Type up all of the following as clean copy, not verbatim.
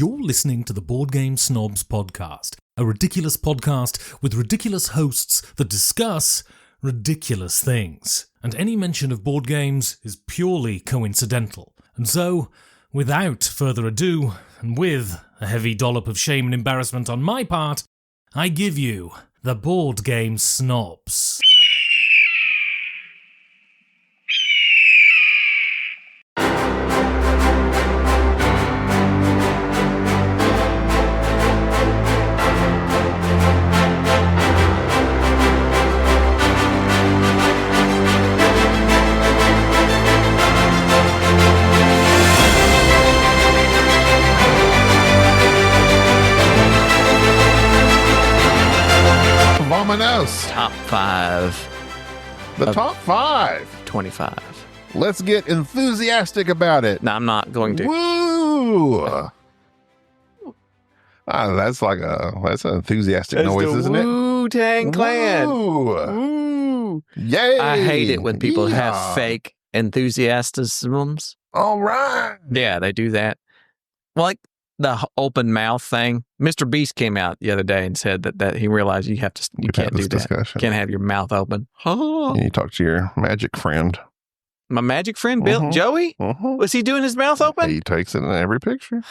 You're listening to the Board Game Snobs podcast, a ridiculous podcast with ridiculous hosts that discuss ridiculous things. And any mention of board games is purely coincidental. And so, without further ado, and with a heavy dollop of shame and embarrassment on my part, I give you the Board Game Snobs. Top 5. The top 5. 25. Let's get enthusiastic about it. No, I'm not going to. Woo! That's an enthusiastic noise, isn't it? Wu-Tang Clan. Woo! Woo. Yay! I hate it when people have fake enthusiasms. All right. Yeah, they do that. Well, like the open mouth thing. Mr. Beast came out the other day and said that he realized you can't do that. Discussion. Can't have your mouth open. You talk to your magic friend. My magic friend, Bill Joey? Was he doing his mouth open? He takes it in every picture.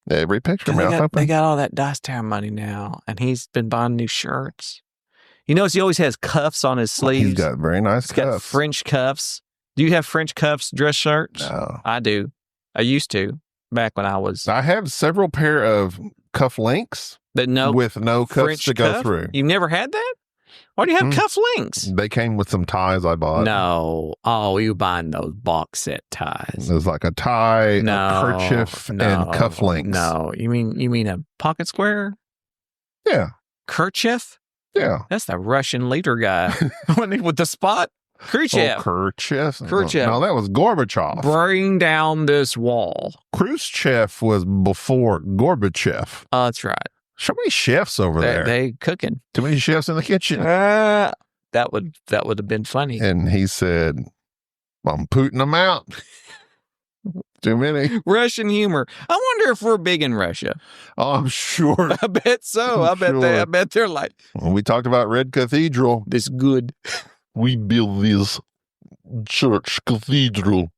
Every picture, mouth open. They got all that Dice Tower money now, and he's been buying new shirts. You notice he always has cuffs on his sleeves. He's got very nice cuffs. Got French cuffs. Do you have French cuffs dress shirts? No. I do. I used to. Back when I was... I have several pair of cuff links with no cuffs French to go through. You've never had that? Why do you have cuff links? They came with some ties I bought. No. Oh, you buying those box set ties. There's like a tie, a kerchief, and cuff links. No. You mean a pocket square? Yeah. Kerchief? Yeah. That's the Russian leader guy with the spot. Khrushchev. Oh, Khrushchev. Khrushchev. No, that was Gorbachev. Bring down this wall. Khrushchev was before Gorbachev. Oh, that's right. So many chefs over there. They cooking. Too many chefs in the kitchen. That would have been funny. And he said, I'm putting them out. Too many. Russian humor. I wonder if we're big in Russia. Oh, I'm sure. I bet so. I bet they're like. When we talked about Red Cathedral. This good. We built this church cathedral.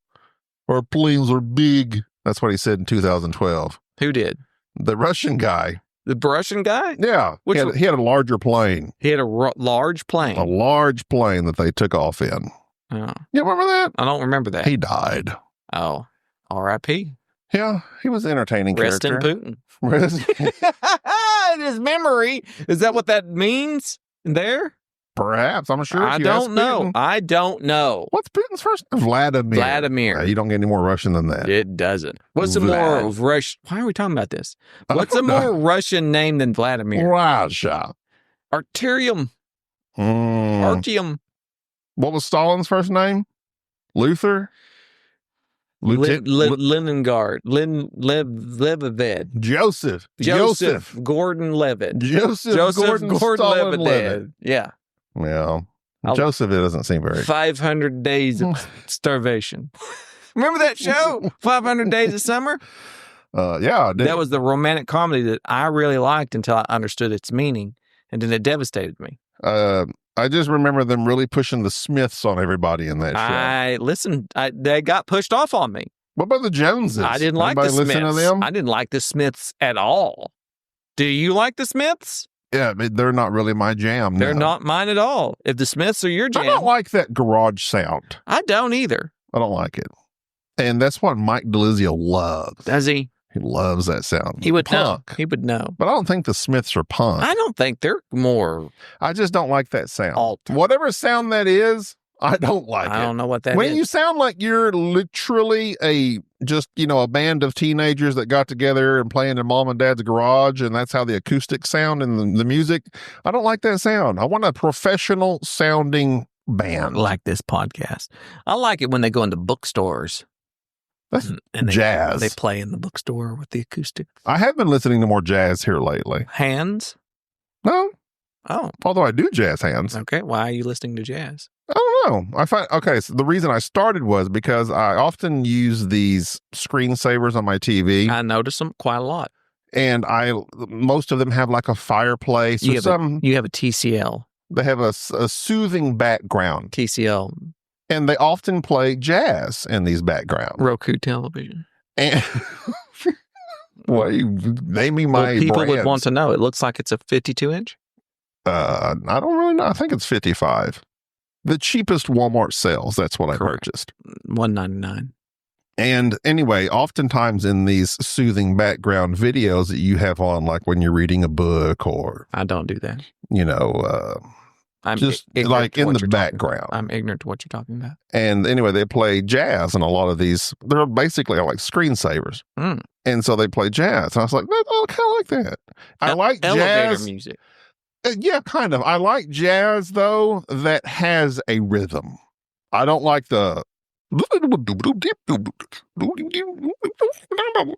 Our planes are big. That's what he said in 2012. Who did? The Russian guy. The Russian guy? Yeah. He had a larger plane. He had a large plane. A large plane that they took off in. Oh. You remember that? I don't remember that. He died. Oh. R.I.P. Yeah. He was an entertaining Rest character. in Putin. His memory. Is that what that means there? Perhaps. I'm sure. I don't know. I don't know. What's Putin's first name? Vladimir. You don't get any more Russian than that. It doesn't. What's a more Russian? Why are we talking about this? What's a more Russian name than Vladimir? Russia. Artyom. Artyom. What was Stalin's first name? Luther? Leningard. Levivid. Joseph Gordon Levitt. Joseph Gordon Levitt. Yeah. Well, Joseph, it doesn't seem very... 500 Days of Starvation. Remember that show? 500 Days of Summer? Yeah, I did. That was the romantic comedy that I really liked until I understood its meaning, and then it devastated me. I just remember them really pushing the Smiths on everybody in that show. They got pushed off on me. What about the Joneses? I didn't like the Smiths. Listen to them? I didn't like the Smiths at all. Do you like the Smiths? Yeah, but they're not really my jam. They're not mine at all. If the Smiths are your jam. I don't like that garage sound. I don't either. I don't like it. And that's what Mike DeLizio loves. Does he? He loves that sound. He would punk. know. He would know. But I don't think the Smiths are punk. I don't think they're more... I just don't like that sound. Alt. Whatever sound that is, I don't like it. I don't know what that is. When you sound like you're literally a band of teenagers that got together and playing in mom and dad's garage, and that's how the acoustics sound and the music, I don't like that sound. I want a professional sounding band. Like this podcast. I like it when they go into bookstores. That's and jazz. They play in the bookstore with the acoustic. I have been listening to more jazz here lately. Hands? No. Oh. Although I do jazz hands. Okay. Why are you listening to jazz? I don't No, I find okay. So the reason I started was because I often use these screensavers on my TV, I notice them quite a lot. and most of them have like a fireplace or some. You have a TCL. They have a soothing background, TCL. and they often play jazz in these backgrounds. Roku television. And well, you name me my people would brands. want to know. It looks like it's a 52-inch. I don't really know. I think it's 55. The cheapest Walmart sales. That's what I purchased. $199. And anyway, oftentimes in these soothing background videos that you have on, like when you're reading a book or I don't do that. I'm just like in the background. I'm ignorant to what you're talking about. And anyway, they play jazz in a lot of these. They're basically like screensavers. And so they play jazz. And I was like, I kind of like that. I like elevator jazz. music. Yeah, kind of. I like jazz, though, that has a rhythm. I don't like the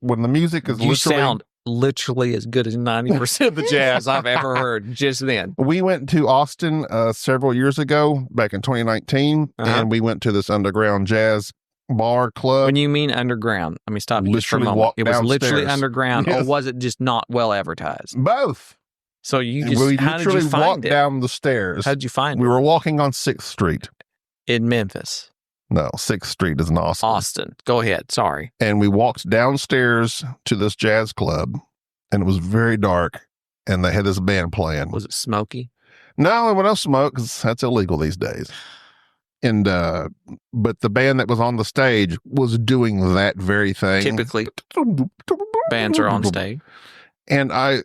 when the music is You sound literally as good as 90% of the jazz I've ever heard just then. We went to Austin several years ago, back in 2019, and we went to this underground jazz bar club. When you mean underground, let me stop you just for a moment. It was literally underground, or was it just not well advertised? Both. So you just, we how did you literally find walked it? down the stairs. How did you find We it? were walking on 6th Street. In Memphis. No, 6th Street is in Austin. Austin. Go ahead. Sorry. And we walked downstairs to this jazz club, and it was very dark, and they had this band playing. Was it smoky? No, there was no smoke, because that's illegal these days. And but the band that was on the stage was doing that very thing. Typically, bands are on stage. And I'm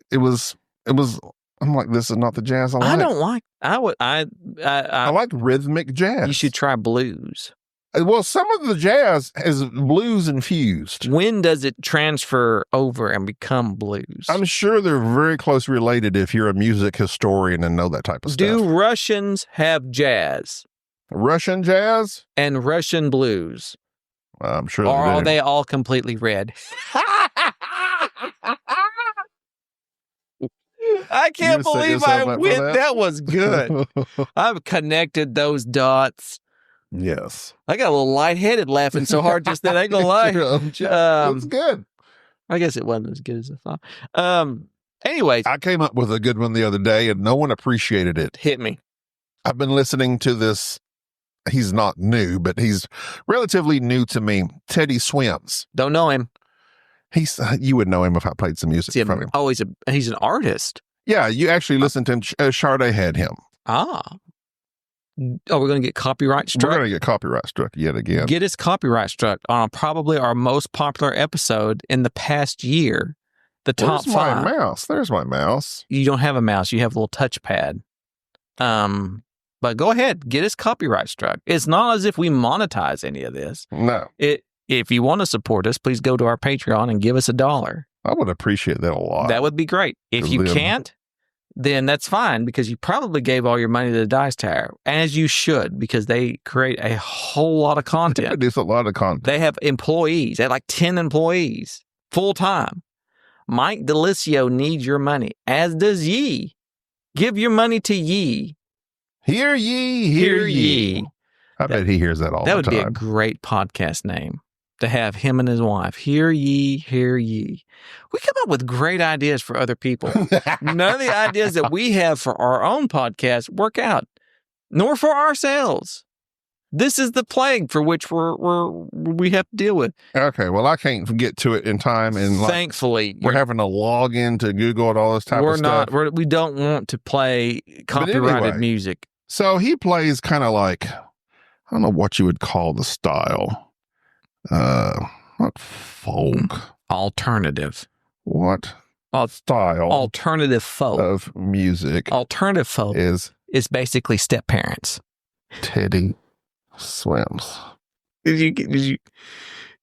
like, this is not the jazz I like. I don't like. I like rhythmic jazz. You should try blues. Well, some of the jazz is blues infused. When does it transfer over and become blues? I'm sure they're very closely related if you're a music historian and know that type of stuff. Do Russians have jazz? Russian jazz? And Russian blues? I'm sure or they do. are they all completely red? I can't believe I went. That was good. I've connected those dots. Yes. I got a little lightheaded laughing so hard just then. I ain't gonna lie. That's good. I guess it wasn't as good as I thought. Anyways. I came up with a good one the other day and no one appreciated it. Hit me. I've been listening to this. He's not new, but he's relatively new to me. Teddy Swims. Don't know him. You would know him if I played some music from him. Oh, he's an artist. Yeah, you actually listened to him. Sade had him. Ah. Oh, we're going to get copyright struck? We're going to get copyright struck yet again. Get us copyright struck on probably our most popular episode in the past year. The top 5. Where's my mouse? There's my mouse. You don't have a mouse. You have a little touchpad. But go ahead. Get us copyright struck. It's not as if we monetize any of this. No. If you want to support us, please go to our Patreon and give us $1. I would appreciate that a lot. That would be great. If you can't, then that's fine because you probably gave all your money to the Dice Tower, as you should, because they create a whole lot of content. They produce a lot of content. They have employees. They have like 10 employees full time. Mike Delisio needs your money, as does ye. Give your money to ye. Hear ye, hear ye. I bet he hears that all the time. That would be a great podcast name. To have him and his wife. Hear ye, hear ye. We come up with great ideas for other people. None of the ideas that we have for our own podcast work out, nor for ourselves. This is the plague for which we have to deal with. Okay, well, I can't get to it in time. And thankfully, we're having to log into Google and all this type of stuff. We don't want to play copyrighted music. So he plays kind of like, I don't know what you would call the style. Not folk. Alternative. What? Style. Alternative folk. Of music. Alternative folk is basically step parents. Teddy Swims. You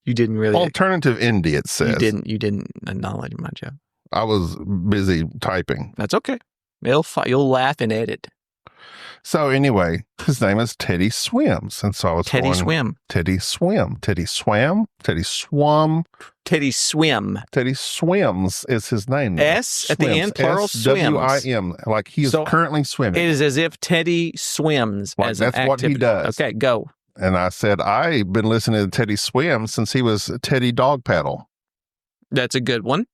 didn't really. Alternative indie, it says. You didn't acknowledge my joke. I was busy typing. That's okay. You'll laugh and edit. So anyway, his name is Teddy Swims. And so I was Teddy Swim. Teddy Swim. Teddy Swam. Teddy Swum. Teddy Swim. Teddy Swims is his name. S at the end, plural, swims. S-W-I-M, like he is currently swimming. It is as if Teddy swims like as that's an activity. What he does. Okay, go. And I said, I've been listening to Teddy Swim since he was Teddy Dog Paddle. That's a good one.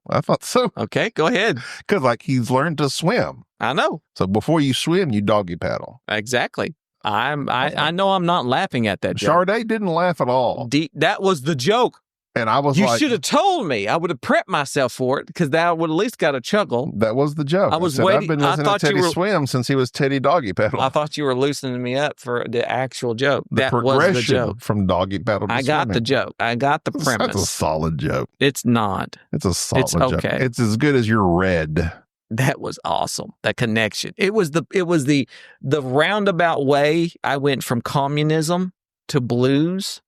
I thought so. Okay, go ahead. Because like he's learned to swim. I know. So before you swim, you doggy paddle. Exactly. I know I'm not laughing at that joke. Sade didn't laugh at all. That was the joke. And I was you like... should have told me. I would have prepped myself for it because that would at least got a chuckle. That was the joke. I was waiting. I've been listening to Teddy Swim since he was Teddy Doggy Paddle. I thought you were loosening me up for the actual joke. That was the joke. From Doggy Paddle to I got swimming. the joke. I got the premise. That's a solid joke. It's not. It's a solid joke. Okay. It's as good as your red. That was awesome. That connection. It was the roundabout way I went from communism to blues.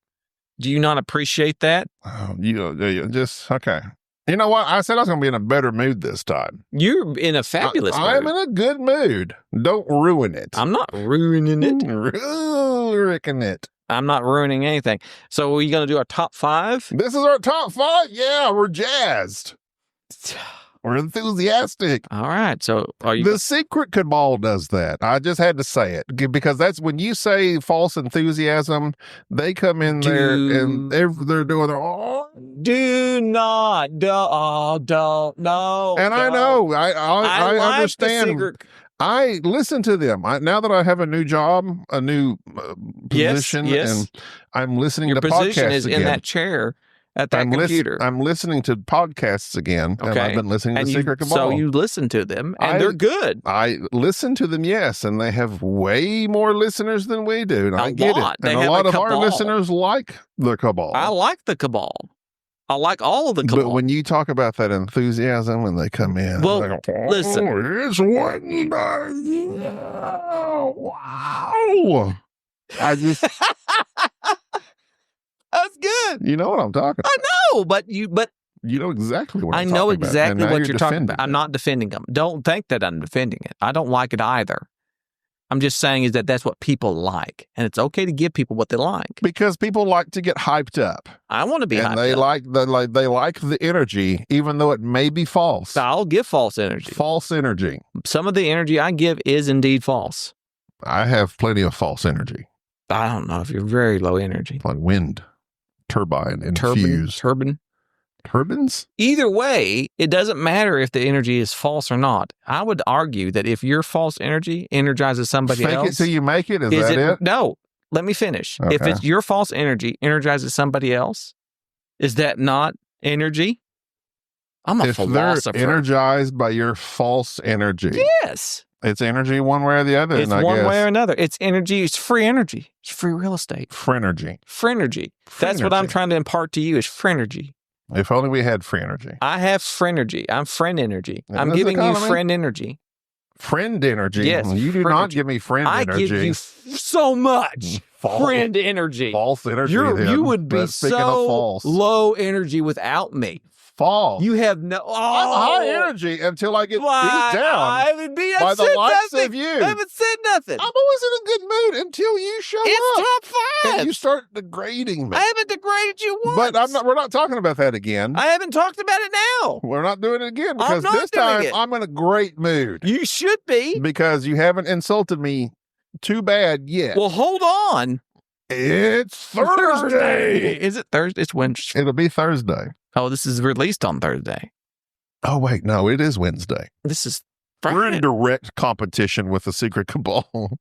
Do you not appreciate that? Oh, you just okay. You know what? I said I was going to be in a better mood this time. You're in a fabulous mood. I'm in a good mood. Don't ruin it. I'm not ruining it. Ruining it. I'm not ruining anything. So are you going to do our top 5? This is our top 5? Yeah, we're jazzed. We're enthusiastic. All right. So are you... The Secret Cabal does that. I just had to say it because that's when you say false enthusiasm, they come in there and they're doing their, do not, don't, no. And I know, I understand. I listen to them. Now that I have a new job, a new position, and I'm listening to podcasts again. Your position is in that chair. At that computer. I'm listening to podcasts again, and I've been listening to Secret Cabal. So you listen to them, and they're good. I listen to them, yes, and they have way more listeners than we do, and I get it. And a lot of our listeners like the Cabal. I like the Cabal. I like all of the Cabal. But when you talk about that enthusiasm when they come in, well, go, listen. It's Wednesday. Wow. I just... That's good. You know what I'm talking about. I know, but you know exactly what I know exactly what you're talking about. It. I'm not defending them. Don't think that I'm defending it. I don't like it either. I'm just saying is that's what people like, and it's okay to give people what they like because people like to get hyped up. I want to be hyped up. They like the energy, even though it may be false. I'll give false energy. False energy. Some of the energy I give is indeed false. I have plenty of false energy. I don't know if you're very low energy, like wind. Turbine infused. Turbines? Either way, it doesn't matter if the energy is false or not. I would argue that if your false energy energizes somebody else... Fake it till you make it? Is that it? No. Let me finish. Okay. If it's your false energy energizes somebody else, is that not energy? I'm a philosopher. If they're energized by your false energy... Yes. It's energy one way or the other. It's one way or another. It's energy. It's free energy. It's free real estate. Frenergy. Frenergy. That's what I'm trying to impart to you is frenergy. If only we had free energy. I have frenergy. I'm friend energy. I'm giving you friend energy. Friend energy? Yes. You do not give me friend energy. I give you so much friend energy. False energy. You would be so low energy without me. False. You have no... I'm high energy until I get beat down by the likes of you. I haven't said nothing. I'm always in a good mood until you show up. It's top 5. And you start degrading me. I haven't degraded you once. But we're not talking about that again. I haven't talked about it now. We're not doing it again because this time I'm in a great mood. You should be. Because you haven't insulted me too bad yet. Well, hold on. It's Thursday. Is it Thursday? It's Wednesday. It'll be Thursday. Oh, this is released on Thursday. Oh, wait. No, it is Wednesday. This is Friday. We're in direct competition with the Secret Cabal.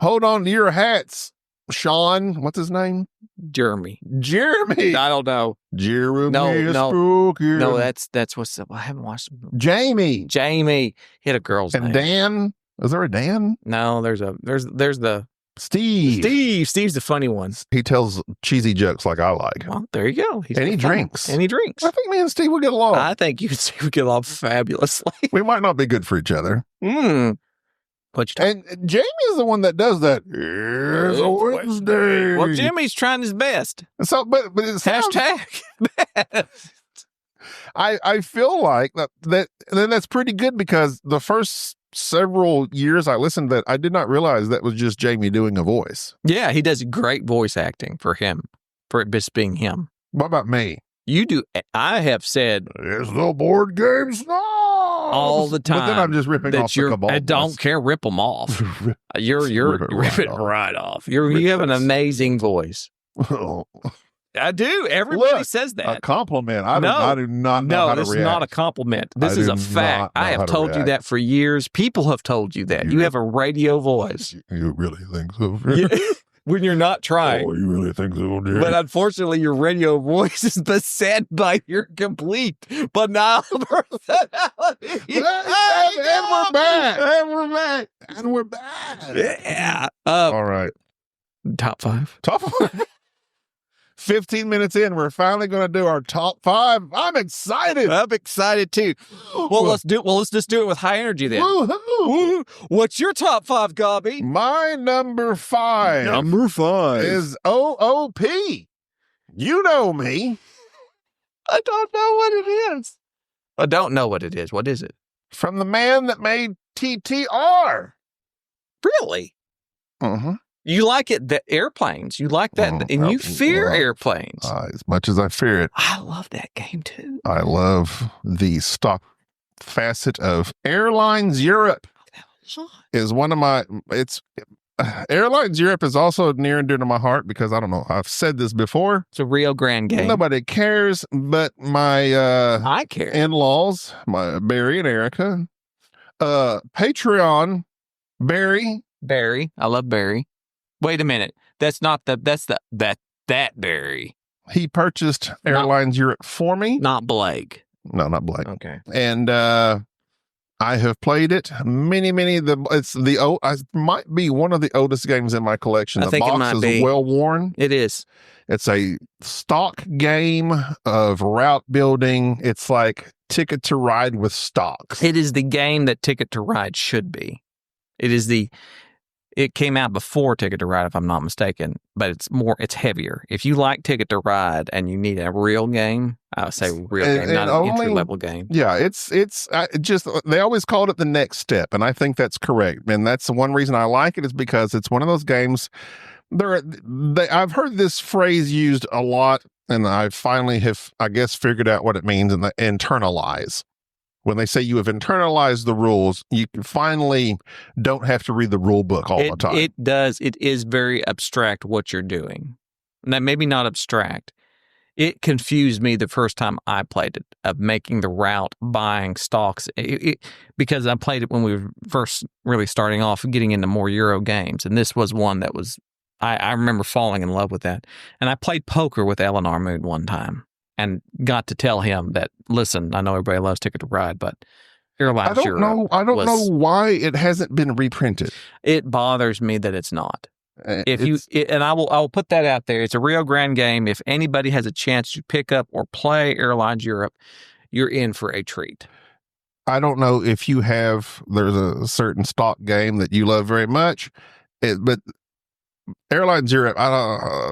Hold on to your hats, Sean. What's his name? Jeremy. I don't know. Jeremy. No, that's what's up. I haven't watched him. Jamie. He had a girl's name. And Dan. Is there a Dan? No, there's the Steve. Steve's the funny one. He tells cheesy jokes like I like. Well, there you go. And he drinks. I think me and Steve would get along. I think you and Steve would get along fabulously. We might not be good for each other. And Jamie is the one that does that. It's Wednesday. Well, Jimmy's trying his best. So, but it sounds, #. I feel like that's pretty good because the first several years I listened that I did not realize that was just Jamie doing a voice. Yeah, he does great voice acting for him, for it just being him. What about me? You do. I have said it's the board game snobs all the time. But then I'm just ripping off the cabal. I don't care. Rip them off. You're rip it right off. You have an amazing voice. I do. Everybody says that. A compliment. I do not know how to react. No, this is not a compliment. This is a fact. I have told you that for years. People have told you that. You have a radio voice. You really think so? When you're not trying. Oh, you really think so, dear? But unfortunately, your radio voice is beset by your complete banal personality. And we're back. And we're back. Yeah. All right. Top 5. Top 5. 15 minutes in, we're finally going to do our top 5. I'm excited. I'm excited too. Well, let's just do it with high energy then. Woo-hoo. What's your top 5, Gobby? My number 5. Number 5 is OOP. You know me. I don't know what it is. I don't know what it is. What is it? From the man that made TTR. Really? Uh-huh. You like it, the airplanes. You like that, and you fear airplanes. As much as I fear it. I love that game, too. I love the stock facet of Airlines Europe. Is one of my, Airlines Europe is also near and dear to my heart because, I don't know, I've said this before. It's a Rio Grande game. Nobody cares, but my I care. In-laws, my Barry and Erica, Patreon, Barry. I love Barry. Wait a minute. That's that Barry. He purchased Airlines Europe for me. Not Blake. No, not Blake. Okay. And I have played it many. It might be one of the oldest games in my collection. The box is well worn. It is. It's a stock game of route building. It's like Ticket to Ride with stocks. It is the game that Ticket to Ride should be. It came out before Ticket to Ride, if I'm not mistaken, but it's heavier. If you like Ticket to Ride and you need a real game, I would say real game, not an entry-level game. Yeah, it's just, they always called it the next step, and I think that's correct. And that's the one reason I like it is because it's one of those games, I've heard this phrase used a lot, and I finally have, I guess, figured out what it means, and internalize. When they say you have internalized the rules, you finally don't have to read the rule book all the time. It does. It is very abstract what you're doing. Now, maybe not abstract. It confused me the first time I played it, of making the route, buying stocks, because I played it when we were first really starting off, getting into more Euro games. And this was one that was, I remember falling in love with that. And I played poker with Eleanor Moon one time. And got to tell him that, listen, I know everybody loves Ticket to Ride, but Airlines Europe. I don't know why it hasn't been reprinted. It bothers me that it's not. And I will put that out there. It's a Rio Grande game. If anybody has a chance to pick up or play Airlines Europe, you're in for a treat. I don't know if there's a certain stock game that you love very much, but Airlines Europe,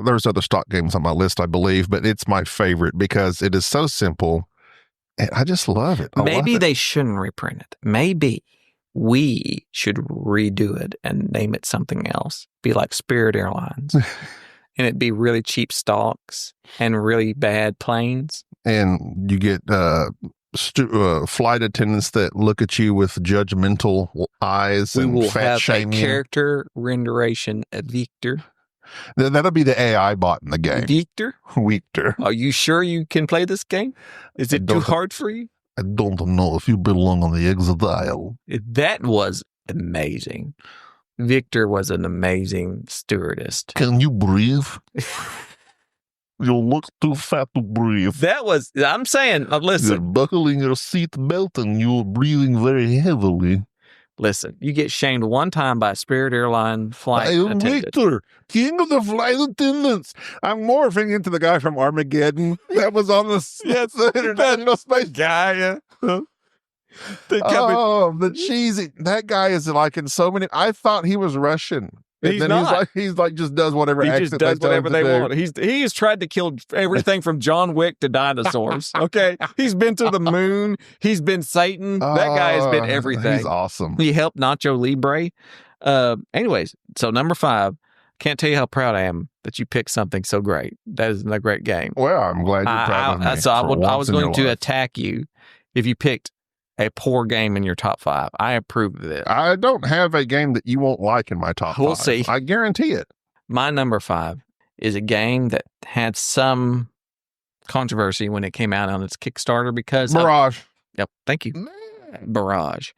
there's other stock games on my list, I believe, but it's my favorite because it is so simple, and I just love it. Maybe they shouldn't reprint it. Maybe we should redo it and name it something else. Be like Spirit Airlines, and it'd be really cheap stocks and really bad planes. And you get flight attendants that look at you with judgmental eyes and we will fat have shame a character renderation of Victor. That'll be the AI bot in the game. Victor. Are you sure you can play this game? Is it too hard for you? I don't know if you belong on the exit aisle. That was amazing. Victor was an amazing stewardess. Can you breathe? You look too fat to breathe. I'm saying, listen. You're buckling your seat belt and you're breathing very heavily. Listen, you get shamed one time by a Spirit Airline flight attendant. Victor, king of the flight attendants. I'm morphing into the guy from Armageddon that was on the International Space guy. Yeah. The cheesy. That guy is like in so many. I thought he was Russian. He's not. He's like just does whatever. He just does whatever they want. He has tried to kill everything from John Wick to dinosaurs. Okay, he's been to the moon. He's been Satan. That guy has been everything. He's awesome. He helped Nacho Libre. Anyways, so number 5, Can't tell you how proud I am that you picked something so great. That is a great game. Well, I'm glad you're proud of me. So I was going to life. attack you if you picked a poor game in your top 5. I approve of this. I don't have a game that you won't like in my top 5. We'll see. I guarantee it. My number 5 is a game that had some controversy when it came out on its Kickstarter because Mirage. Yep, thank you. Barrage.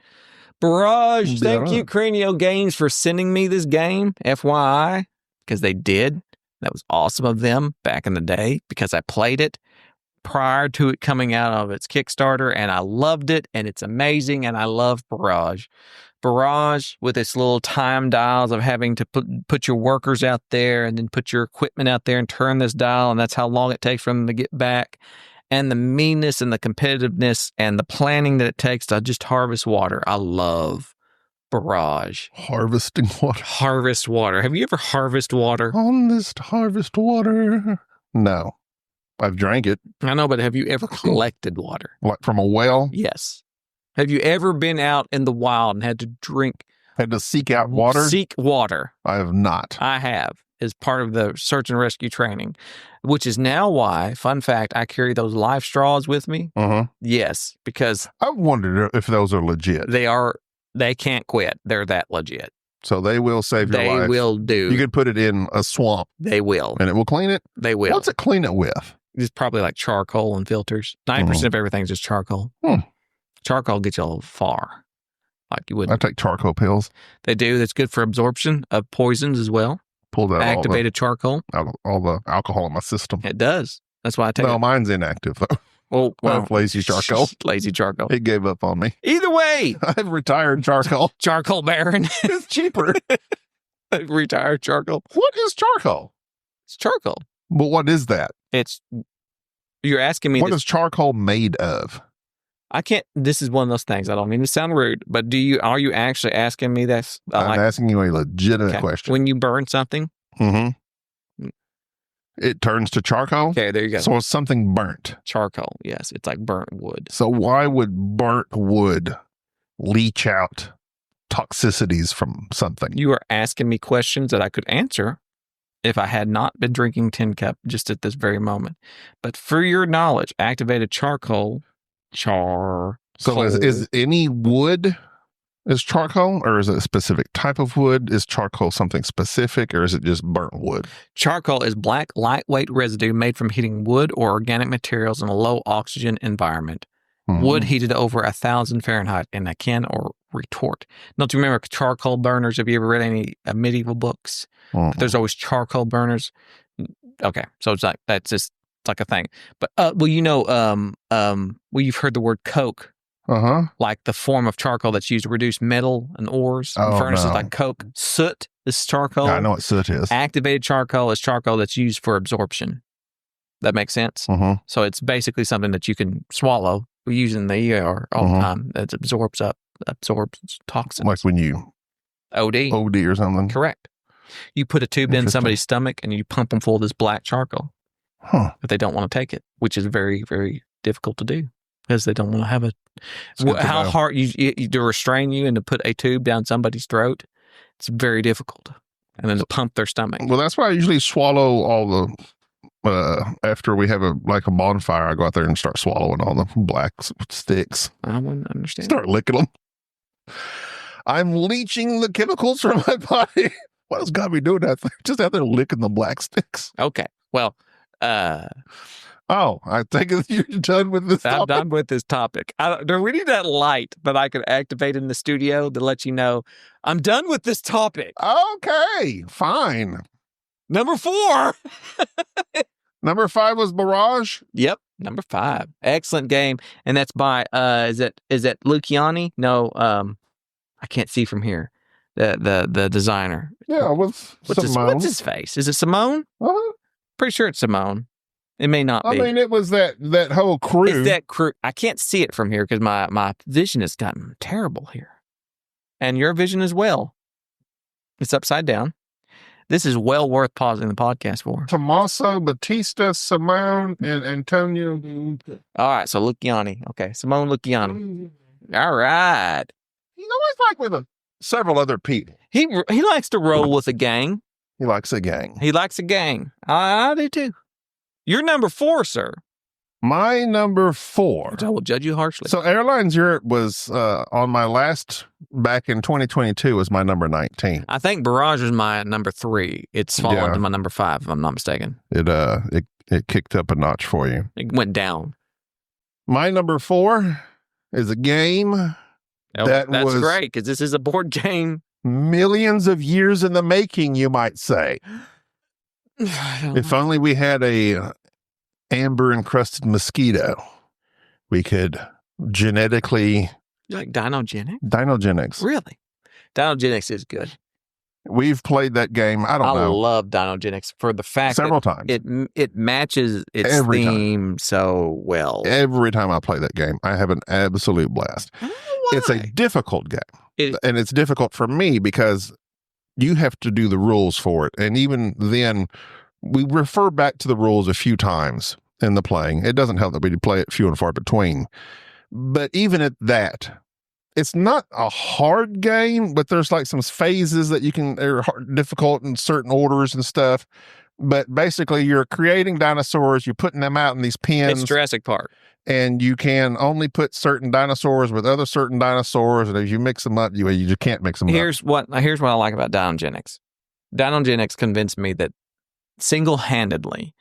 Thank you, Cranio Games, for sending me this game, FYI, because they did. That was awesome of them back in the day because I played it prior to it coming out of its Kickstarter, and I loved it, and it's amazing, and I love Barrage. Barrage, with its little time dials of having to put your workers out there and then put your equipment out there and turn this dial, and that's how long it takes for them to get back. And the meanness and the competitiveness and the planning that it takes to just harvest water. I love Barrage. Harvesting water. Harvest water. Have you ever harvested water? On this harvest water. No. I've drank it. I know, but have you ever collected water? Like from a well? Yes. Have you ever been out in the wild and had to drink? Had to seek out water? Seek water. I have not. I have, as part of the search and rescue training, which is now why, fun fact, I carry those life straws with me. Uh-huh. Yes, because I've wondered if those are legit. they can't quit. They're that legit. So they will save your life. They will do. You could put it in a swamp. They will. And it will clean it? They will. What's it clean it with? It's probably like charcoal and filters. 90% of everything's just charcoal. Charcoal gets you far. Like you wouldn't. I take charcoal pills. They do. That's good for absorption of poisons as well. Pull that activated charcoal. All the alcohol in my system. It does. That's why I take it. No, mine's inactive though. Well, lazy charcoal. Lazy charcoal. It gave up on me. Either way. I've retired charcoal. Charcoal baron. It's cheaper. Retired charcoal. What is charcoal? It's charcoal. But what is that? You're asking me. What is charcoal made of? I can't. This is one of those things. I don't mean to sound rude, but are you actually asking me that? I'm asking you a legitimate question. When you burn something, it turns to charcoal. Okay, there you go. So it's something burnt. Charcoal, yes, it's like burnt wood. So why would burnt wood leach out toxicities from something? You are asking me questions that I could answer if I had not been drinking Tin Cup just at this very moment. But for your knowledge, activated charcoal. So is any wood is charcoal, or is it a specific type of wood? Is charcoal something specific, or is it just burnt wood? Charcoal is black, lightweight residue made from heating wood or organic materials in a low oxygen environment. Wood heated over 1,000 Fahrenheit in a can or retort. Don't you remember charcoal burners? Have you ever read any medieval books? There's always charcoal burners. Okay, so it's like that's just. It's like a thing. But, you've heard the word coke. Like the form of charcoal that's used to reduce metal and ores and furnaces like coke. Soot is charcoal. I know what soot is. Activated charcoal is charcoal that's used for absorption. That makes sense? So it's basically something that you can swallow. We use in the ER all the time. That absorbs toxins. Like when you OD or something. Correct. You put a tube in somebody's stomach and you pump them full of this black charcoal. If they don't want to take it, which is very, very difficult to do because they don't want to have it. How hard to restrain you and to put a tube down somebody's throat, it's very difficult. And then to pump their stomach. Well, that's why I usually swallow all the, after we have a bonfire, I go out there and start swallowing all the black sticks. I wouldn't understand. Start licking them. I'm leaching the chemicals from my body. What else got me doing that? Just out there licking the black sticks. Okay. Well, I think you're done with this topic. I'm done with this topic. Do we need that light that I could activate in the studio to let you know I'm done with this topic? Okay, fine. Number 4. Number 5 was Barrage? Yep, number 5. Excellent game. And that's by, is it Luciani? No, I can't see from here. The designer. Yeah, what's his face? Is it Simone? Pretty sure it's Simone. It may not be. I mean, it was that whole crew. It's that crew. I can't see it from here because my vision has gotten terrible here. And your vision as well. It's upside down. This is well worth pausing the podcast for. Tommaso, Batista, Simone, and Antonio. All right, so Luciani. Okay, Simone Luciani. All right. He's always like with several other people. He likes to roll with a gang. He likes a gang. He likes a gang. I do too. You're number 4, sir. My number 4. I will judge you harshly. So Airlines Europe was on my last, back in 2022, was my number 19. I think Barrage was my number 3. It's fallen to my number 5, if I'm not mistaken. It kicked up a notch for you. It went down. My number 4 is a game That's was great, because this is a board game. millions of years in the making, you might say. If only we had a amber encrusted mosquito, we could genetically. You like Dinogenics? Dinogenics. Really? Dinogenics is good. We've played that game. I love Dinogenics for the fact several that times. It matches its Every theme so well. Every time I play that game, I have an absolute blast. I don't know why. It's a difficult game, and it's difficult for me because you have to do the rules for it. And even then, we refer back to the rules a few times in the playing. It doesn't help that we play it few and far between. But even at that, it's not a hard game, but there's like some phases that are difficult in certain orders and stuff. But basically, you're creating dinosaurs, you're putting them out in these pens. It's Jurassic Park. And you can only put certain dinosaurs with other certain dinosaurs, and if you mix them up, you just can't mix them up. Here's what I like about Dinogenics. Dinogenics convinced me that single-handedly,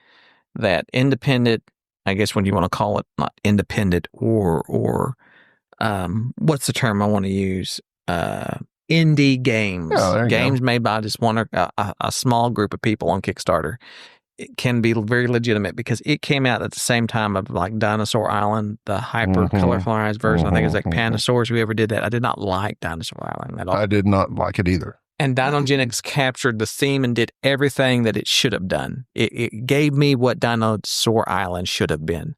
that independent, I guess when you want to call it, not independent or what's the term I want to use? Indie games. Oh, Games made by just a small group of people on Kickstarter. It can be very legitimate because it came out at the same time of like Dinosaur Island, the hyper colorfulized version. I think it was like Pandasaurs, whoever did that. I did not like Dinosaur Island at all. I did not like it either. And Dinogenics captured the theme and did everything that it should have done. It gave me what Dinosaur Island should have been.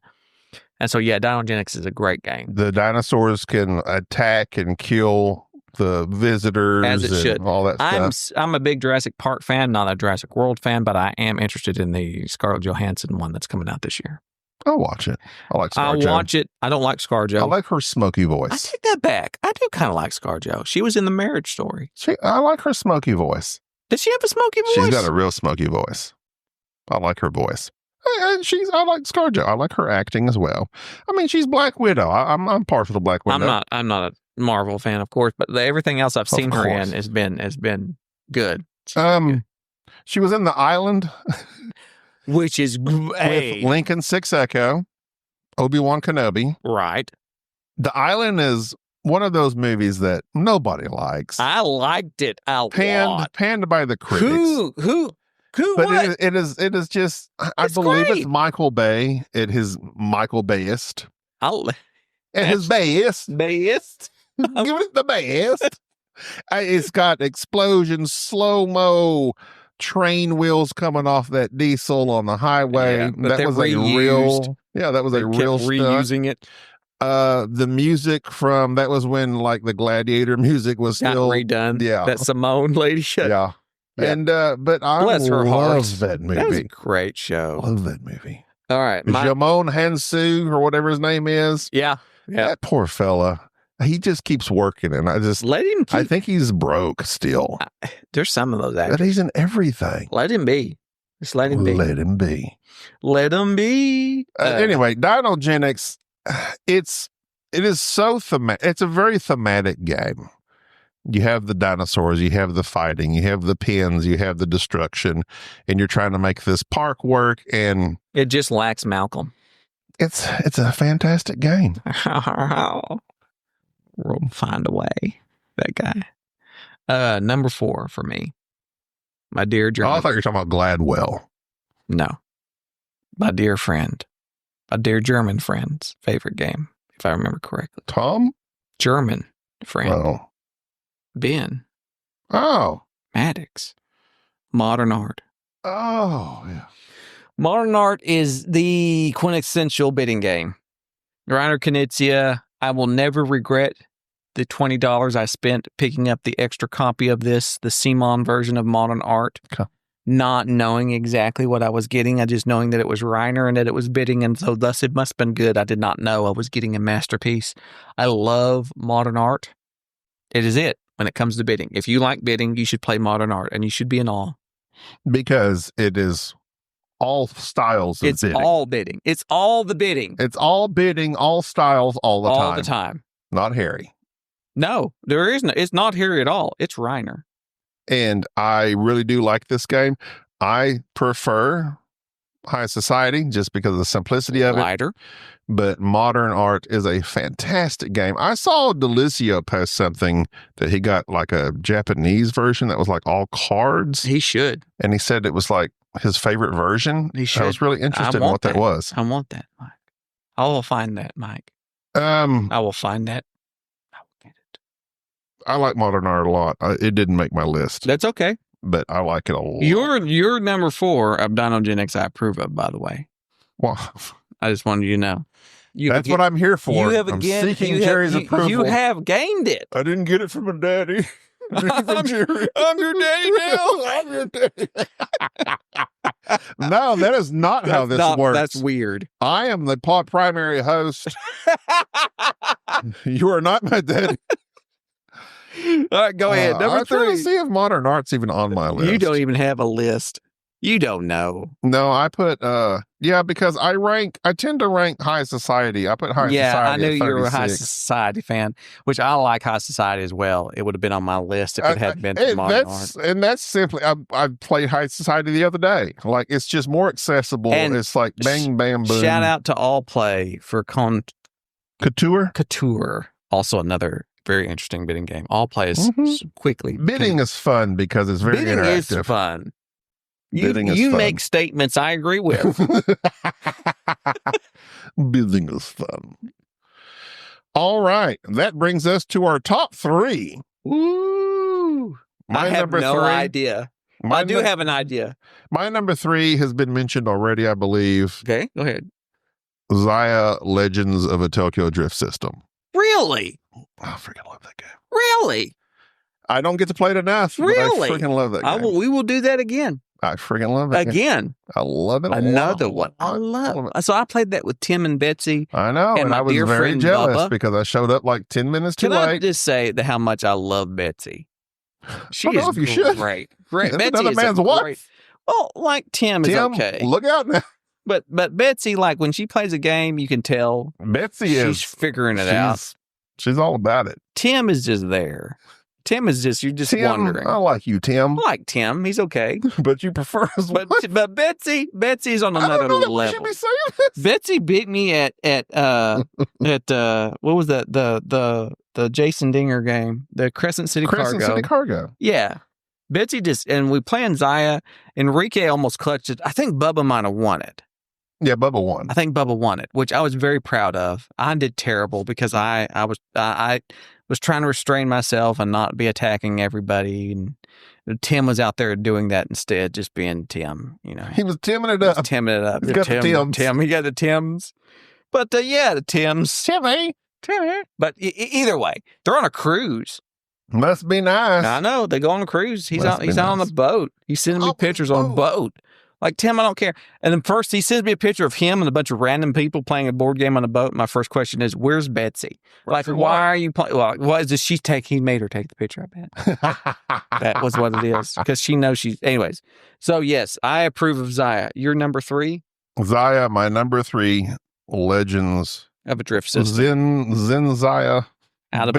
And so, yeah, Dinogenics is a great game. The dinosaurs can attack and kill the visitors as it should. All that stuff. I'm a big Jurassic Park fan, not a Jurassic World fan, but I am interested in the Scarlett Johansson one that's coming out this year. I'll watch it. I like ScarJo. I'll watch it. I don't like ScarJo. I like her smoky I voice. take that back. I do kind of like ScarJo. She was in The Marriage Story. I like her smoky voice. Did she have a smoky voice? She's got a real smoky voice. I like her voice. I like ScarJo. I like her acting as well. I mean, she's Black Widow. I'm partial to Black Widow. I'm not a Marvel fan, of course, but everything else I've seen her in has been good. She was in The Island, which is with Lincoln Six Echo, Obi-Wan Kenobi. Right. The Island is one of those movies that nobody likes. I liked it a lot. Panned by the critics. Who? But what? it is just. I believe great. it's Michael Bay. It is Michael Bayist. And his Bayist. Bayist. Give it the best. It's got explosions, slow-mo, train wheels coming off that diesel on the highway. Yeah, that was reused. That was a real stunt. Reusing it. The music from that was when like the Gladiator music was still redone. Yeah, that Simone lady show. Yeah. And but I love that movie. That was a great show. Love that movie. All right, Jamon Hansu or whatever his name is. Yeah. That poor fella. He just keeps working, and let him. I think he's broke still. There's some of those actors. But he's in everything. Let him be. Just let him be. Let him be. Let him be. Anyway, Dinogenics. It is so thematic. It's a very thematic game. You have the dinosaurs, you have the fighting, you have the pins, you have the destruction, and you're trying to make this park work. And it just lacks Malcolm. It's a fantastic game. We'll find a way. That guy. Number 4 for me. My dear German. Oh, I thought you were talking about Gladwell. No. My dear friend. My dear German friend's favorite game, if I remember correctly. Tom? German friend. Oh. Ben. Oh. Maddox. Modern Art. Oh, yeah. Modern Art is the quintessential bidding game. Reiner Knizia, I will never regret the $20 I spent picking up the extra copy of this, the Simon version of Modern Art, not knowing exactly what I was getting. I just knowing that it was Reiner and that it was bidding, and so thus it must have been good. I did not know I was getting a masterpiece. I love Modern Art. It is it when it comes to bidding. If you like bidding, you should play Modern Art, and you should be in awe. Because it is all styles of It's bidding. all bidding. It's all the bidding. It's all bidding, all styles, all the time. All the time. Not Harry. No, there is no. It's not Harry at all. It's Reiner. And I really do like this game. I prefer High Society just because of the simplicity of it. Lighter. But Modern Art is a fantastic game. I saw Delicio post something that he got like a Japanese version that was like all cards. He should. And he said it was like his favorite version. He should. I was really interested in what that was. I want that, Mike. I will find that, Mike. I will find that. I will get it. I like Modern Art a lot. It didn't make my list, That's okay. but I like it a lot. You're number 4 of Dino Gen X I approve of, by the way. Well, I just wanted you to know. that's what I'm here for. You have I'm again. seeking Jerry's approval. You have gained it. I didn't get it from my daddy. I'm your daddy now. I'm your daddy. No, that is not how this works. That's weird. I am the primary host. You are not my daddy. All right, go ahead. Number I'm trying 3. to see if Modern Art's even on my list. You don't even have a list. You don't know. No, I put because I tend to rank High Society. I put High Society. Yeah, I knew at you were a High 36. Society fan, which I like High Society as well. It would have been on my list if it hadn't been for Modern Art. And that's simply I played High Society the other day. Like it's just more accessible. And it's like bang bam boom. Shout out to All Play for Couture. Also another very interesting bidding game. All Play is quickly. Bidding is fun because it's very bidding interactive. is fun. Bidding is you fun. make statements I agree with. Bidding is fun. All right. That brings us to our top 3. Ooh. I have number no 3. idea. I do have an idea. My number 3 has been mentioned already, I believe. Okay, go ahead. Zaya Legends of a Tokyo Drift System. Really? I freaking love that game. Really? I don't get to play it enough. Really? But I freaking love that game. We will do that again. I freaking love that game. Again. I love it a Another lot. one. I love it. So I played that with Tim and Betsy. I know. And my I was dear very friend jealous Bubba. because I showed up like 10 minutes too Can I late. just say how much I love Betsy? She I don't know is if you should. great. That's Betsy another is man's a wife. great. Well, like Tim is okay. Look out now. But Betsy, like when she plays a game, you can tell she's figuring it out. She's all about it. Tim is just there. Tim is just, you're just Tim, wondering. I like you, Tim. I like Tim. He's okay. But you prefer his wife. But Betsy's on another level. We should be saying this. Betsy beat me at what was that the Jason Dinger game, the Crescent City Cargo. Yeah, Betsy and we playing Zaya. Enrique almost clutched it. I think Bubba might have won it. Yeah, Bubba won. I think Bubba won it, which I was very proud of. I did terrible because I was trying to restrain myself and not be attacking everybody. And Tim was out there doing that instead, just being Tim. You know, he was timming it up. He's got the Tims. He got the Tims. But the Tims. Timmy. But either way, they're on a cruise. Must be nice. I know they go on a cruise. He's out on the boat. He's sending me pictures on a boat. Like, Tim, I don't care. And then first he sends me a picture of him and a bunch of random people playing a board game on a boat. My first question is, where's Betsy? Like, why are you playing? Well, what is this? He made her take the picture, I bet. That was what it is. Because she knows anyways. So, yes, I approve of Zaya. Your number 3? Zaya, my number 3, Legends of a Drift System. Zen Zaya. Out of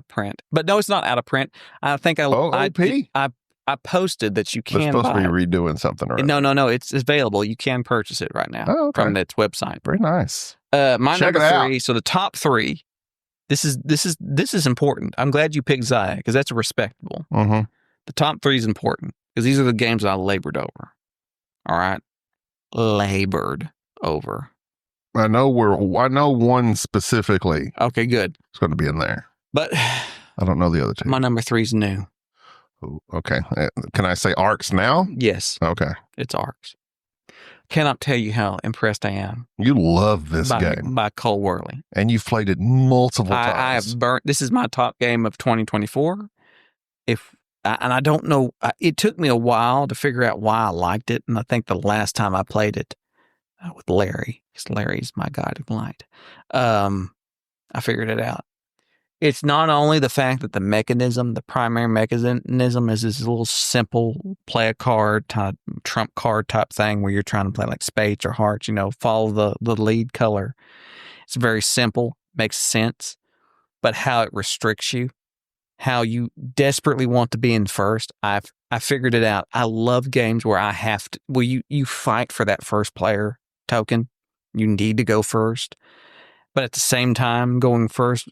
print. But no, it's not out of print. I think I posted that you can They're supposed buy to be redoing something, right? No. It's available. You can purchase it right now from its website. Very nice. My Check number it out. 3. So the top 3. This is important. I'm glad you picked Zaya because that's respectable. Mm-hmm. The top 3 is important because these are the games I labored over. All right, labored over. I know one specifically. Okay, good. It's going to be in there, but I don't know the other 2. My number 3 is new. Ooh, okay. Can I say Arcs now? Yes. Okay. It's Arcs. Cannot tell you how impressed I am. You love this game. By Cole Worley. And you've played it multiple times. I have burnt. This is my top game of 2024. And I don't know. It took me a while to figure out why I liked it. And I think the last time I played it with Larry, because Larry's my guide of light, I figured it out. It's not only the fact that the primary mechanism is this little simple play a card type, trump card type thing where you're trying to play like spades or hearts, follow the lead color. It's very simple, makes sense, but how it restricts you, how you desperately want to be in first. I figured it out. I love games where you fight for that first player token. You need to go first, but at the same time, going first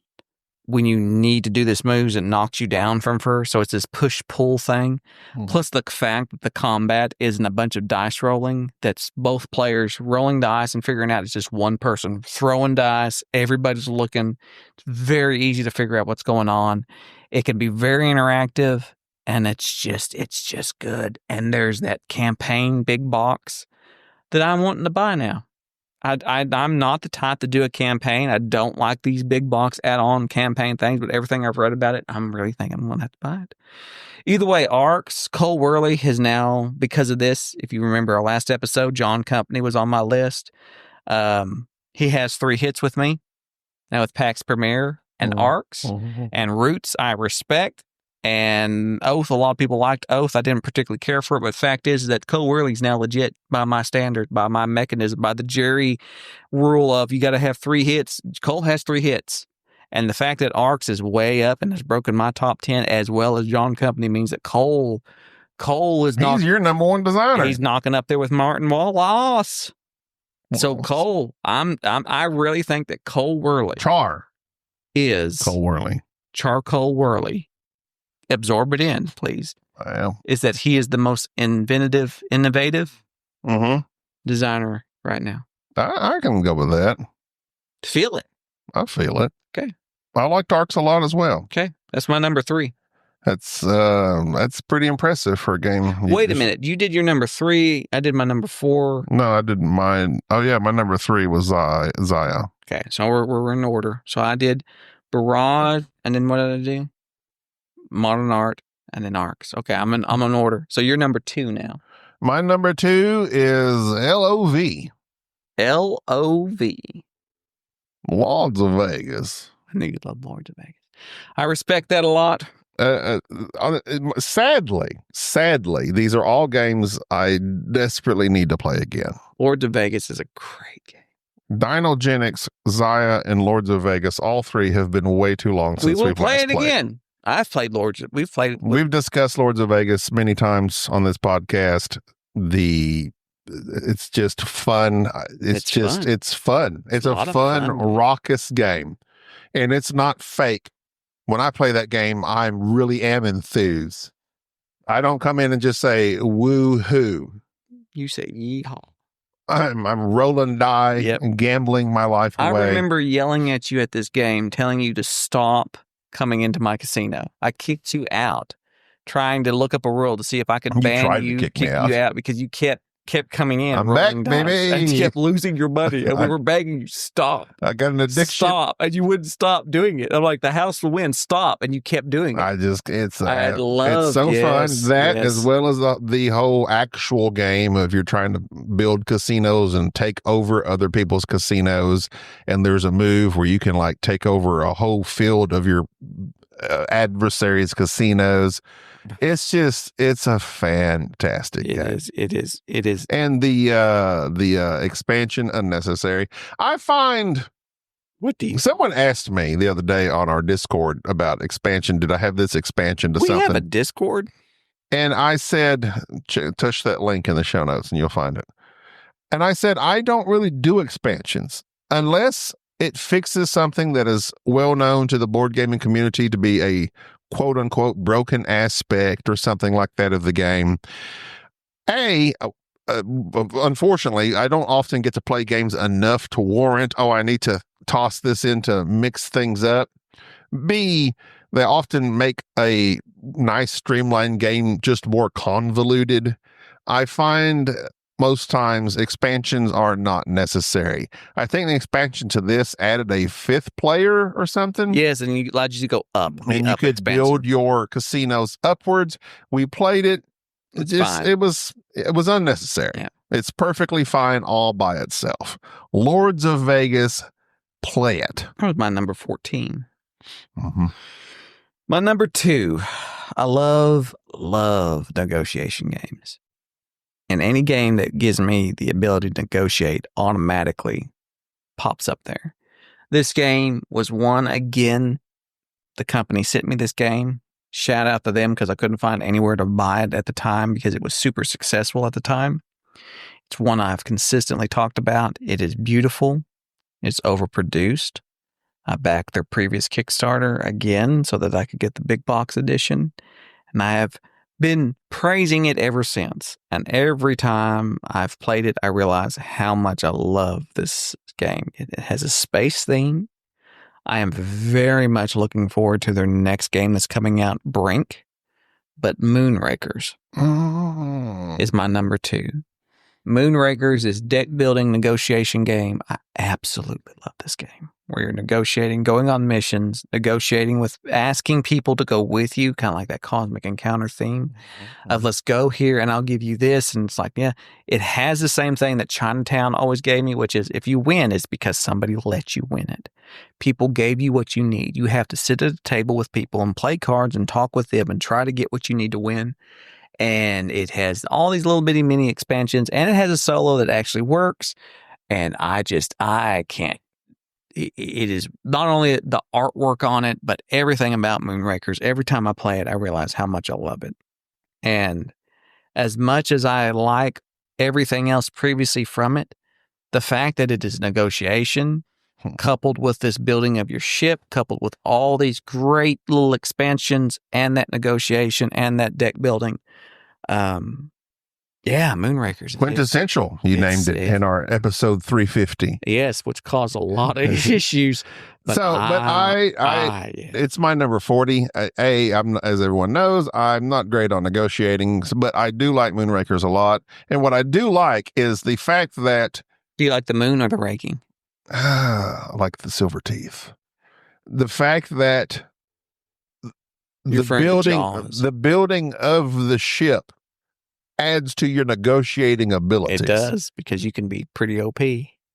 when you need to do this moves, it knocks you down from first. So it's this push-pull thing. Mm-hmm. Plus the fact that the combat isn't a bunch of dice rolling. That's both players rolling dice and figuring out it's just one person throwing dice. Everybody's looking. It's very easy to figure out what's going on. It can be very interactive, and it's just good. And there's that campaign big box that I'm wanting to buy now. I'm not the type to do a campaign. I don't like these big box add-on campaign things, but everything I've read about it, I'm really thinking I'm going to have to buy it. Either way, Arcs, Cole Worley has now, because of this, if you remember our last episode, John Company was on my list. He has 3 hits with me. Now with PAX Premier and Arcs and Roots, I respect. And Oath, a lot of people liked Oath. I didn't particularly care for it, but the fact is that Cole Worley's now legit by my standard, by my mechanism, by the Jerry rule of you got to have 3 hits. Cole has 3 hits. And the fact that Arcs is way up and has broken my top 10 as well as John Company means that Cole is not. He's your number 1 designer. He's knocking up there with Martin Wallace. So Cole, I really think that Cole Worley is Cole Worley. Charcoal Worley. Absorb it in, please. Well, is that he is the most innovative designer right now. I can go with that. Feel it. I feel it. Okay. I liked Arcs a lot as well. Okay. That's my number 3. That's pretty impressive for a game. Wait a minute. You did your number 3. I did my number 4. No, I didn't mine. Oh, yeah. My number 3 was Zaya. Okay. So we're in order. So I did Barrage, and then what did I do? Modern Art, and then Arcs. Okay, I'm in order. So you're number 2 now. My number 2 is LOV. LOV. Lords of Vegas. I knew you love Lords of Vegas. I respect that a lot. Sadly, these are all games I desperately need to play again. Lords of Vegas is a great game. Dinogenics, Zaya, and Lords of Vegas, all 3 have been way too long since we've play it again. I've played Lords. We've discussed Lords of Vegas many times on this podcast. It's just fun. It's fun. It's a fun, raucous game, and it's not fake. When I play that game, I really am enthused. I don't come in and just say woo hoo. You say yeehaw. I'm rolling die and gambling my life away. I remember yelling at you at this game, telling you to stop coming into my casino. I kicked you out, trying to look up a rule to see if I could ban you, kick you out because you kept coming in. I'm back, baby. And you kept losing your money, and we were begging you, stop. I got an addiction. Stop, and you wouldn't stop doing it. I'm like, the house will win. Stop, and you kept doing it. It's so fun. That as well as the whole actual game of you're trying to build casinos and take over other people's casinos, and there's a move where you can like take over a whole field of your adversaries' casinos. It's a fantastic game. It is. And the expansion unnecessary. I find. Someone asked me the other day on our Discord about expansion. Did I have this expansion to something? We have a Discord? And I said, touch that link in the show notes and you'll find it. And I said, I don't really do expansions unless it fixes something that is well known to the board gaming community to be a quote unquote broken aspect or something like that of the game. Unfortunately, I don't often get to play games enough to warrant, I need to toss this in to mix things up. B, they often make a nice streamlined game just more convoluted. I find most times expansions are not necessary. I think the expansion to this added a 5th player or something. Yes, and it allowed you to go up. And you could build your casinos upwards. We played it. It was unnecessary. Yeah. It's perfectly fine all by itself. Lords of Vegas, play it. That was my number 14. Mhm. My number 2, I love negotiation games. And any game that gives me the ability to negotiate automatically pops up there. This game was one again. The company sent me this game. Shout out to them because I couldn't find anywhere to buy it at the time because it was super successful at the time. It's one I've consistently talked about. It is beautiful. It's overproduced. I backed their previous Kickstarter again so that I could get the big box edition. And I have been praising it ever since. And every time I've played it, I realize how much I love this game. It has a space theme. I am very much looking forward to their next game that's coming out, Brink. But Moonrakers is my number 2. Moonrakers is deck building negotiation game. I absolutely love this game. Where you're negotiating, going on missions, negotiating with, asking people to go with you, kind of like that cosmic encounter theme of let's go here and I'll give you this. And it's like, yeah, it has the same thing that Chinatown always gave me, which is if you win, it's because somebody let you win it. People gave you what you need. You have to sit at a table with people and play cards and talk with them and try to get what you need to win. And it has all these little bitty mini expansions, and it has a solo that actually works. And I can't. It is not only the artwork on it, but everything about Moonrakers. Every time I play it, I realize how much I love it. And as much as I like everything else previously from it, the fact that it is negotiation, coupled with this building of your ship, coupled with all these great little expansions and that negotiation and that deck building. Moonrakers. Quintessential. You named it in our episode 350. Yes, which caused a lot of issues. But it's my number 40. I'm, as everyone knows, I'm not great on negotiating, but I do like Moonrakers a lot. And what I do like is the fact that. Do you like the moon or the raking? Like the silver teeth. The fact that the building of the ship adds to your negotiating abilities. It does, because you can be pretty OP.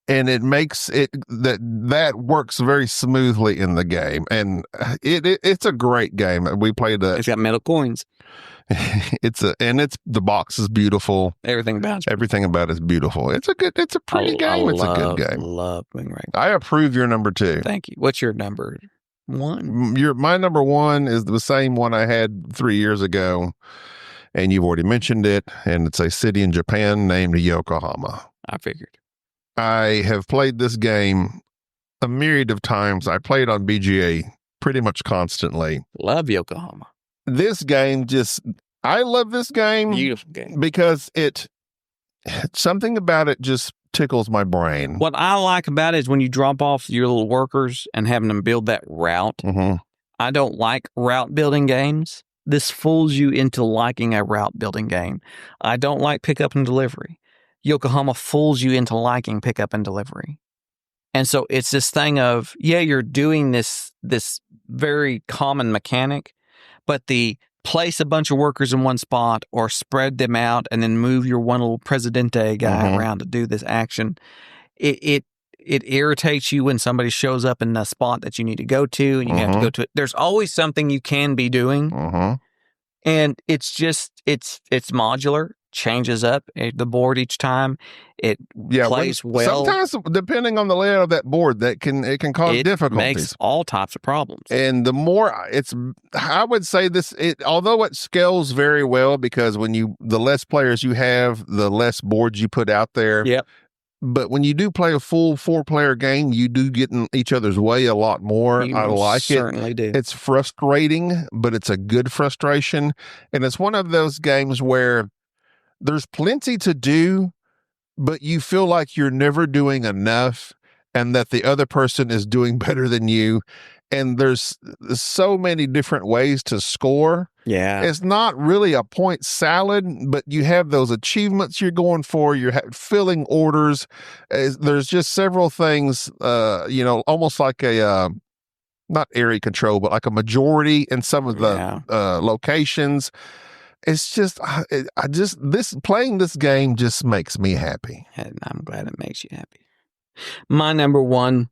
And it makes it that works very smoothly in the game. And it's a great game. We played It's got metal coins. The box is beautiful. Everything about it is beautiful. It's a pretty game. It's a good game. I love Moonraker. I approve your number 2. Thank you. What's your number 1? My number 1 is the same one I had 3 years ago, and you've already mentioned it. And it's a city in Japan named Yokohama. I figured. I have played this game a myriad of times. I played on BGA pretty much constantly. Love Yokohama. This game I love this game. Beautiful game. Because something about it just tickles my brain. What I like about it is when you drop off your little workers and having them build that route. Mm-hmm. I don't like route building games. This fools you into liking a route building game. I don't like pickup and delivery. Yokohama fools you into liking pickup and delivery. And so it's this thing of, you're doing this very common mechanic, but the place a bunch of workers in one spot or spread them out and then move your one little Presidente guy around to do this action, it irritates you when somebody shows up in the spot that you need to go to and you have to go to it. There's always something you can be doing. And it's just, it's modular, changes up the board each time. It plays well. Sometimes, depending on the layout of that board, it can cause difficulties. It makes all types of problems. And the more I would say this, although it scales very well, because the less players you have, the less boards you put out there. Yep. But when you do play a full 4-player game, you do get in each other's way a lot more. I like it. Certainly do. It's frustrating, but it's a good frustration. And it's one of those games where there's plenty to do, but you feel like you're never doing enough and that the other person is doing better than you. And there's so many different ways to score. Yeah. It's not really a point salad, but you have those achievements you're going for. You're filling orders. There's just several things, almost like not area control, but like a majority in some of the locations. It's just, playing this game just makes me happy. And I'm glad it makes you happy. My number 1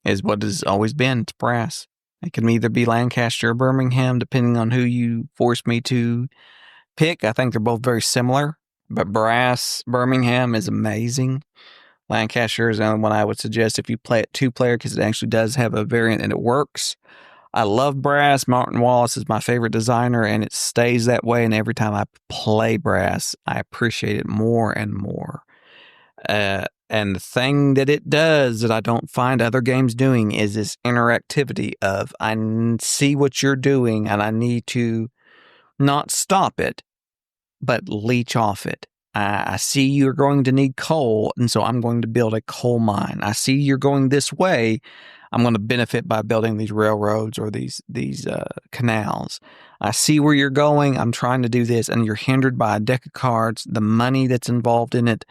is what has always been. It's brass. It can either be Lancaster or Birmingham, depending on who you force me to pick. I think they're both very similar, but brass Birmingham is amazing. Lancaster is the only one I would suggest if you play it 2-player, because it actually does have a variant and it works. I love brass. Martin Wallace is my favorite designer, and it stays that way. And every time I play brass, I appreciate it more and more. And the thing that it does that I don't find other games doing is this interactivity of I see what you're doing and I need to not stop it, but leech off it. I see you're going to need coal, and so I'm going to build a coal mine. I see you're going this way. I'm going to benefit by building these railroads or these canals. I see where you're going. I'm trying to do this, and you're hindered by a deck of cards, the money that's involved in it,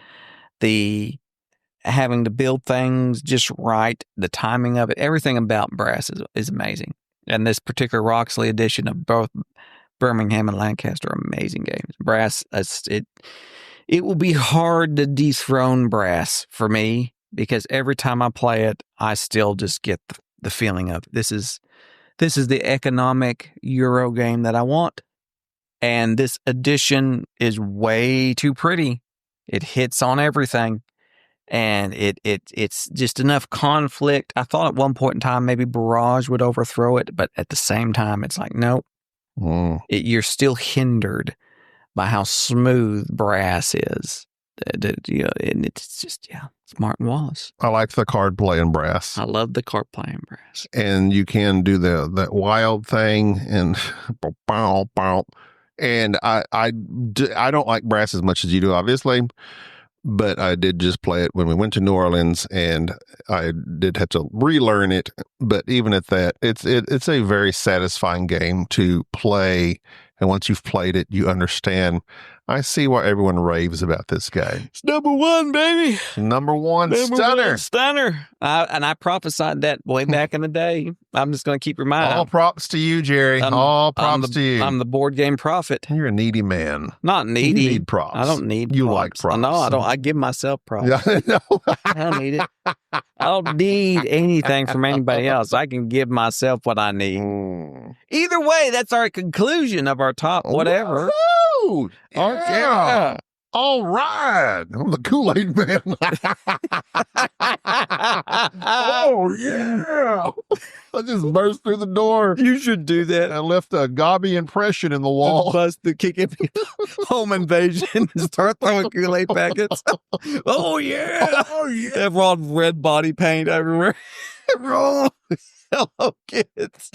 the having to build things just right, the timing of it, everything about brass is amazing. And this particular Roxley edition of both Birmingham and Lancaster are amazing games. Brass, it will be hard to dethrone brass for me, because every time I play it, I still just get the feeling of this is the economic Euro game that I want. And this edition is way too pretty. It hits on everything. And it's just enough conflict. I thought at one point in time maybe Barrage would overthrow it, but at the same time, it's like, nope. You're still hindered by how smooth brass is. And it's just, it's Martin Wallace. I like the card play in brass. I love the card play in brass. And you can do that wild thing and and I don't like brass as much as you do, obviously. But I did just play it when we went to New Orleans, and I did have to relearn it. But even at that, it's a very satisfying game to play. And once you've played it, you understand. I see why everyone raves about this game. It's number one, baby. Number one stunner. Stunner. And I prophesied that way back in the day. I'm just going to keep reminding. All props to you, Jerry. All props to you. I'm the board game prophet. You're a needy man. Not needy. You need props. I don't need you props. like props. No, I don't. I give myself props. Yeah, no. I don't need it. I don't need anything from anybody else. I can give myself what I need. Either way, that's our conclusion of our top whatever. Woo-hoo! Yeah. All right. I'm the Kool-Aid man. Oh, yeah. I just burst through the door. You should do that. I left a gobby impression in the wall. Bust the kicking home invasion and start throwing Kool-Aid packets. Oh, yeah. Oh, yeah. Everyone red body paint everywhere. Hello, kids.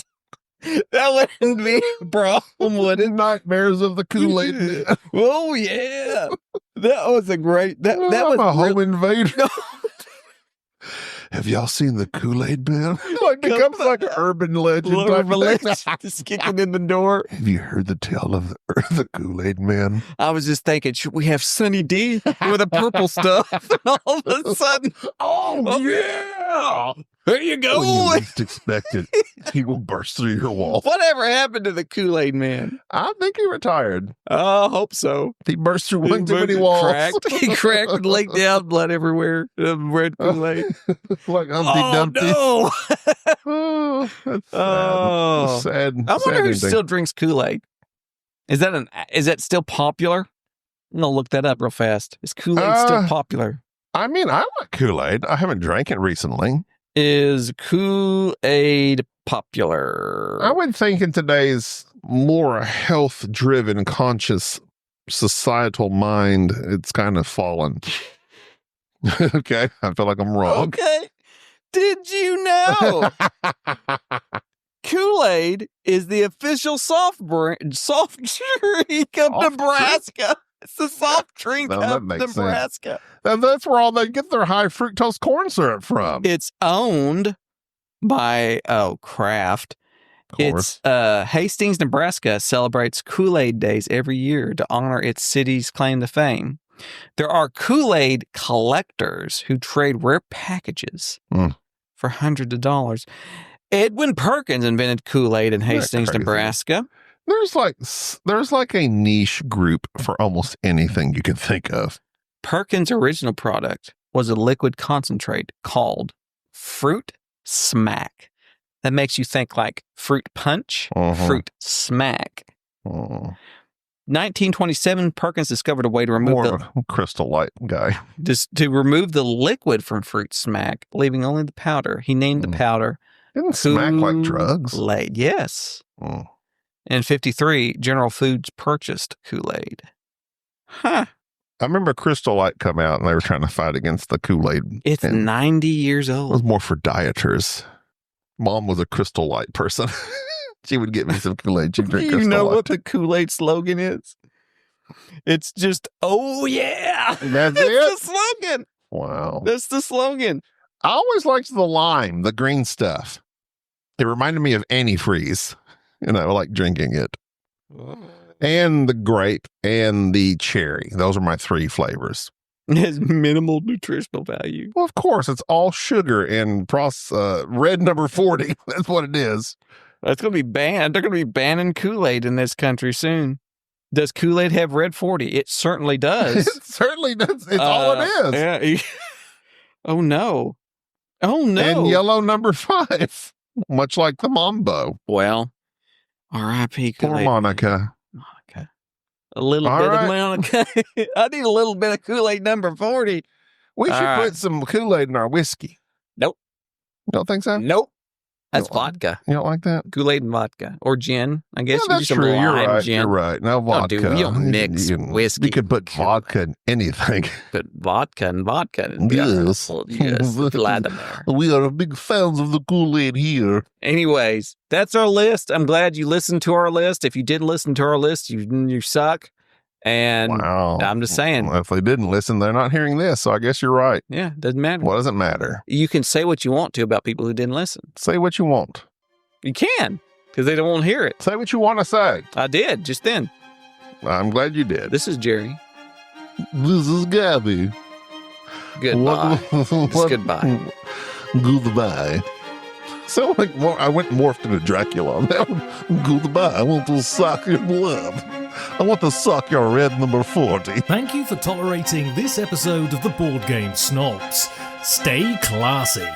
That wouldn't be a problem, would it? Nightmares of the Kool-Aid man. Oh, yeah. That was a great... That was a home invader. Have y'all seen the Kool-Aid man? Like becomes like an urban legend. Just kicking in the door. Have you heard the tale of the Kool-Aid man? I was just thinking, should we have Sunny D with the purple stuff? And all of a sudden, oh yeah. There you go. When you least expect it, he will burst through your wall. Whatever happened to the Kool-Aid man? I think he retired. I hope so. He burst through one too many walls. He cracked and leaked out blood everywhere. Red Kool-Aid. Like Humpty Dumpty. No. Oh, that's sad. That's sad. I wonder who still drinks Kool-Aid. Is that still popular? I'm going to look that up real fast. Is Kool-Aid still popular? I mean, I like Kool-Aid. I haven't drank it recently. Is Kool-Aid popular? I would think in today's more health-driven, conscious societal mind, it's kind of fallen. Okay, I feel like I'm wrong. Okay. Did you know Kool-Aid is the official soft drink of Nebraska? It's the soft drink of Nebraska. That's where all they get their high fructose corn syrup from. It's owned by Kraft. It's Hastings, Nebraska celebrates Kool-Aid Days every year to honor its city's claim to fame. There are Kool-Aid collectors who trade rare packages for hundreds of dollars. Edwin Perkins invented Kool-Aid in Hastings, Nebraska. There's like a niche group for almost anything you can think of. Perkins' original product was a liquid concentrate called Fruit Smack. That makes you think like fruit punch, fruit smack. 1927, Perkins discovered a way to remove More Crystal Light guy. to remove the liquid from fruit smack, leaving only the powder. He named the powder Isn't smack like drugs? Kool-Aid. Yes. In 53, General Foods purchased Kool-Aid. Huh. I remember Crystal Light come out and they were trying to fight against the Kool-Aid. It's 90 years It old. was more for dieters. Mom was a Crystal Light person. She would get me some Kool-Aid. She'd drink Crystal Light. What the Kool-Aid slogan is? It's just, oh yeah. That's the slogan. Wow. That's the slogan. I always liked the lime, the green stuff. It reminded me of antifreeze. I like drinking it. And the grape and the cherry. Those are my 3 flavors. It has minimal nutritional value. Well, of course, it's all sugar and red number 40. That's what it is. That's going to be banned. They're going to be banning Kool-Aid in this country soon. Does Kool-Aid have red 40? It certainly does. It certainly does. It's all it is. Yeah. Oh, no. Oh, no. And yellow number 5. Much like the Mambo. Well, R.I.P. Poor Kool-Aid. Monica. A little All bit right. of Monica. I need a little bit of Kool-Aid number 40. We should All right. put some Kool-Aid in our whiskey. Nope. You don't think so? Nope. That's You don't- vodka. You don't like that? Kool-Aid and vodka. Or gin. I guess Yeah, you can do that's some true. lime You're right. gin. You're right. No vodka. dude, you don't mix whiskey You could put and vodka in anything. Put vodka and vodka. Yes. Yes. Vladimir. We are big fans of the Kool-Aid here. Anyways, that's our list. I'm glad you listened to our list. If you didn't listen to our list, you suck. And Wow. I'm just saying. Well, if they didn't listen, they're not hearing this. So I guess you're right. Yeah, doesn't matter. What does it matter? You can say what you want to about people who didn't listen. Say what you want. You can, because they don't want to hear it. Say what you want to say. I did just then. I'm glad you did. This is Jerry. This is Gabby. Goodbye. Just goodbye. Goodbye. So I went and morphed into Dracula on that one. Goodbye. I want to suck your blood. I want to suck your red number 40. Thank you for tolerating this episode of the Board Game Snobs. Stay classy.